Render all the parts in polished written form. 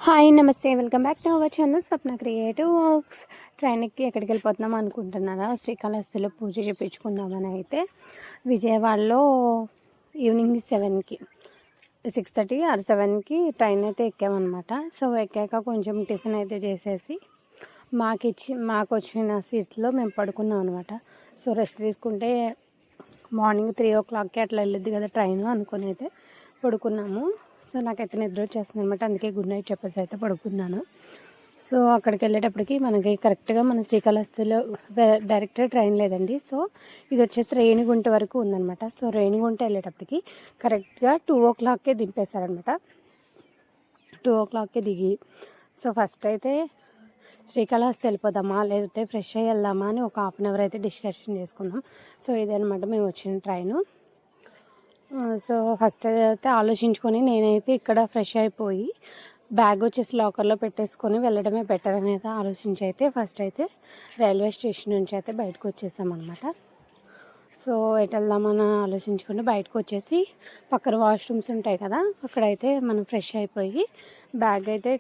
Hi నమస్తే welcome back to our channel Swapna creative works. ట్రైన్కి ఎక్కడికి వెళ్ళిపోతున్నాం అనుకుంటున్నారా? శ్రీకాళహస్తిలో పూజ చేయించుకుందామని అయితే విజయవాడలో ఈవినింగ్ 7కి 6:30 ఆర్ 7కి ట్రైన్ అయితే ఎక్కామన్నమాట. సో ఎక్కాక కొంచెం టిఫిన్ అయితే చేసేసి మాకు వచ్చిన సీట్స్లో మేము పడుకున్నాం అనమాట. సో రెస్ట్ తీసుకుంటే మార్నింగ్ 3 o'clockకి అట్లా వెళ్ళిద్ది కదా ట్రైన్ అనుకుని అయితే పడుకున్నాము. సో నాకైతే నిద్ర వచ్చేస్తుంది అనమాట. అందుకే గుడ్ నైట్ చెప్పేసి అయితే పడుకున్నాను. సో అక్కడికి వెళ్ళేటప్పటికి మనకి కరెక్ట్గా మన శ్రీకాళహస్తిలో డైరెక్ట్ ట్రైన్ లేదండి. సో ఇది వచ్చేసి రేణిగుంట వరకు ఉందన్నమాట. సో రేణిగుంట వెళ్ళేటప్పటికి కరెక్ట్గా 2 o'clockకే దింపేశారనమాట. 2 o'clockకే దిగి సో ఫస్ట్ అయితే శ్రీకాళహస్తి వెళ్ళిపోదామా లేదంటే ఫ్రెష్ అయ్యి వెళ్దామా అని ఒక 1/2 hour అయితే డిస్కషన్ చేసుకున్నాం. సో ఇదనమాట మేము వచ్చిన ట్రైను. సో ఫస్ట్ అయితే ఆలోచించుకొని నేనైతే ఇక్కడ ఫ్రెష్ అయిపోయి బ్యాగ్ వచ్చేసి లాకర్లో పెట్టేసుకొని వెళ్ళడమే బెటర్ అనేది ఆలోచించి అయితే ఫస్ట్ అయితే రైల్వే స్టేషన్ నుంచి అయితే బయటకు వచ్చేసామన్నమాట. సో ఎటు వెళ్దామని ఆలోచించుకుంటే బయటకు వచ్చేసి పక్కన వాష్రూమ్స్ ఉంటాయి కదా, అక్కడైతే మనం ఫ్రెష్ అయిపోయి బ్యాగ్ అయితే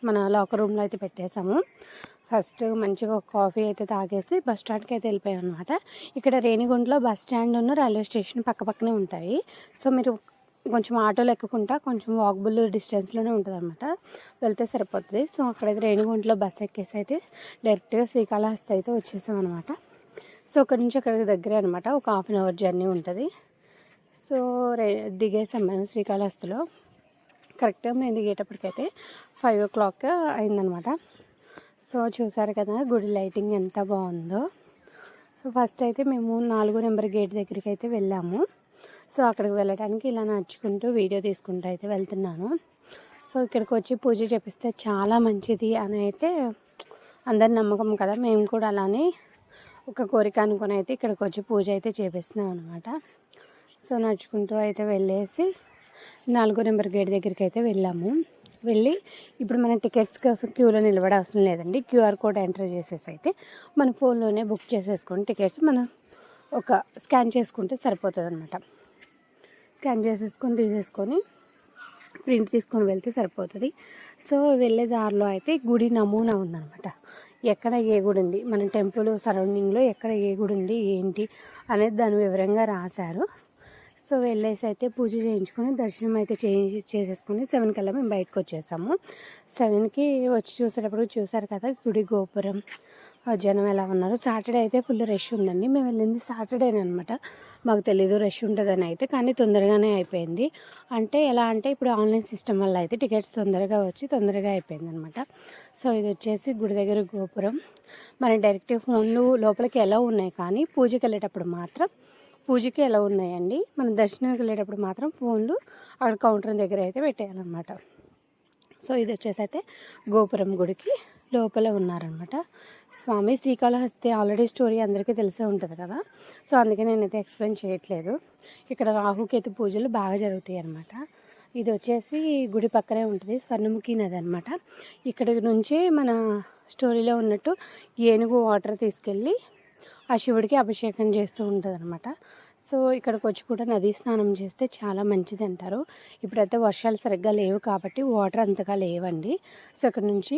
మన లాకర్ రూమ్లో అయితే పెట్టేసాము. ఫస్ట్ మంచిగా ఒక కాఫీ అయితే తాగేసి బస్ స్టాండ్కి అయితే వెళ్ళిపోయాం అనమాట. ఇక్కడ రేణిగుంటలో బస్ స్టాండ్ ఉన్న రైల్వే స్టేషన్ పక్కనే ఉంటాయి. సో మీరు కొంచెం ఆటోలు ఎక్కుకుంటా కొంచెం వాకబుల్ డిస్టెన్స్లోనే ఉంటుంది అనమాట, వెళ్తే సరిపోతుంది. సో అక్కడైతే రేణిగుంటలో బస్ ఎక్కేసి అయితే డైరెక్ట్గా శ్రీకాళహస్తి అయితే వచ్చేసాం అనమాట. సో అక్కడి నుంచి అక్కడికి దగ్గరే అనమాట, ఒక 1/2 hour జర్నీ ఉంటుంది. సో దిగేసాం మేము శ్రీకాళహస్తిలో. కరెక్ట్గా మేము దిగేటప్పటికైతే 5 o'clock అయిందనమాట. సో చూసారు కదా గుడి లైటింగ్ ఎంత బాగుందో. సో ఫస్ట్ అయితే మేము 4 నెంబర్ గేట్ దగ్గరికి అయితే వెళ్ళాము. సో అక్కడికి వెళ్ళడానికి ఇలా నడుచుకుంటూ వీడియో తీసుకుంటూ అయితే వెళ్తున్నాను. సో ఇక్కడికి వచ్చి పూజ చేపిస్తే చాలా మంచిది అని అయితే అందరి నమ్మకం కదా. మేము కూడా అలానే ఒక కోరిక అనుకుని అయితే ఇక్కడికి వచ్చి పూజ అయితే చేపిస్తున్నాం అనమాట. సో నడుచుకుంటూ అయితే వెళ్ళేసి 4 నెంబర్ గేట్ దగ్గరికి అయితే వెళ్ళాము. వెళ్ళి ఇప్పుడు మన టికెట్స్ కోసం క్యూలో నిలబడే అవసరం లేదండి. QR కోడ్ ఎంటర్ చేసేసి అయితే మన ఫోన్లోనే బుక్ చేసేసుకొని టికెట్స్ మనం ఒక స్కాన్ చేసుకుంటే సరిపోతుంది అనమాట. స్కాన్ చేసేసుకొని తీసేసుకొని ప్రింట్ తీసుకొని వెళ్తే సరిపోతుంది. సో వెళ్ళే దారిలో అయితే గుడి నమూనా ఉందన్నమాట. ఎక్కడ ఏ గుడి ఉంది, మన టెంపుల్ సరౌండింగ్లో ఎక్కడ ఏ గుడి ఉంది ఏంటి అనేది దాని వివరంగా రాశారు. సో వెళ్ళేసి అయితే పూజ చేయించుకొని దర్శనం అయితే చేసేసుకొని 7 కల్లా మేము బయటకు వచ్చేసాము. 7కి వచ్చి చూసేటప్పుడు చూసారు కదా గుడి గోపురం జనం ఎలా ఉన్నారు. సాటర్డే అయితే ఫుల్ రష్ ఉందండి. మేము వెళ్ళింది సాటర్డేనే అనమాట. మాకు తెలీదు రష్ ఉంటుందని అయితే, కానీ తొందరగానే అయిపోయింది. అంటే ఎలా అంటే ఇప్పుడు ఆన్లైన్ సిస్టమ్ వల్ల అయితే టికెట్స్ తొందరగా వచ్చి తొందరగా అయిపోయింది అనమాట. సో ఇది వచ్చేసి గుడి దగ్గర గోపురం. మన డైరెక్ట్ ఫోన్లు లోపలికి ఎలా ఉన్నాయి, కానీ పూజకి వెళ్ళేటప్పుడు మాత్రం పూజకి ఎలా ఉన్నాయండి. మన దర్శనానికి వెళ్ళేటప్పుడు మాత్రం ఫోన్లు అక్కడ కౌంటర్ దగ్గర అయితే పెట్టేయాలన్నమాట. సో ఇది వచ్చేసి అయితే గోపురం గుడికి లోపల ఉన్నారనమాట స్వామి. శ్రీకాళహస్తి ఆల్రెడీ స్టోరీ అందరికీ తెలిసే ఉంటుంది కదా, సో అందుకే నేనైతే ఎక్స్ప్లెయిన్ చేయట్లేదు. ఇక్కడ రాహుకేతు పూజలు బాగా జరుగుతాయి అన్నమాట. ఇది వచ్చేసి గుడి పక్కనే ఉంటుంది, స్వర్ణముఖి నది అనమాట. ఇక్కడి నుంచే మన స్టోరీలో ఉన్నట్టు ఏనుగు వాటర్ తీసుకెళ్ళి ఆ శివుడికి అభిషేకం చేస్తూ ఉంటుంది అనమాట. సో ఇక్కడికి వచ్చి కూడా నదీ స్నానం చేస్తే చాలా మంచిది అంటారు. ఇప్పుడైతే వర్షాలు సరిగ్గా లేవు కాబట్టి వాటర్ అంతగా లేవండి. సో ఇక్కడ నుంచి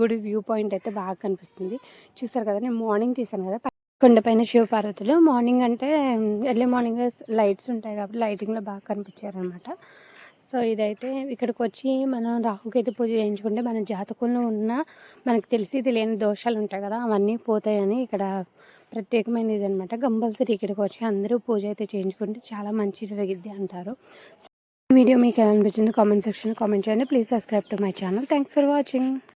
గుడి వ్యూ పాయింట్ అయితే బాగా కనిపిస్తుంది. చూసారు కదా, నేను మార్నింగ్ తీసాను కదా కొండపైన శివపార్వతులు. మార్నింగ్ అంటే ఎర్లీ మార్నింగ్ లైట్స్ ఉంటాయి కాబట్టి లైటింగ్లో బాగా కనిపించారనమాట. సో ఇదైతే ఇక్కడికి వచ్చి మనం రాహుకేతు పూజ చేయించుకుంటే మన జాతకంలో ఉన్న మనకు తెలియని దోషాలు ఉంటాయి కదా, అవన్నీ పోతాయని ఇక్కడ ప్రత్యేకమైనది అనమాట. కంపల్సరీ ఇక్కడికి వచ్చి అందరూ పూజ అయితే చేయించుకుంటే చాలా మంచి జరిగిద్ది అంటారు. వీడియో మీకు ఎలా అనిపించింది కామెంట్ సెక్షన్లో కామెంట్ చేయండి. Please subscribe to my channel. Thanks for watching.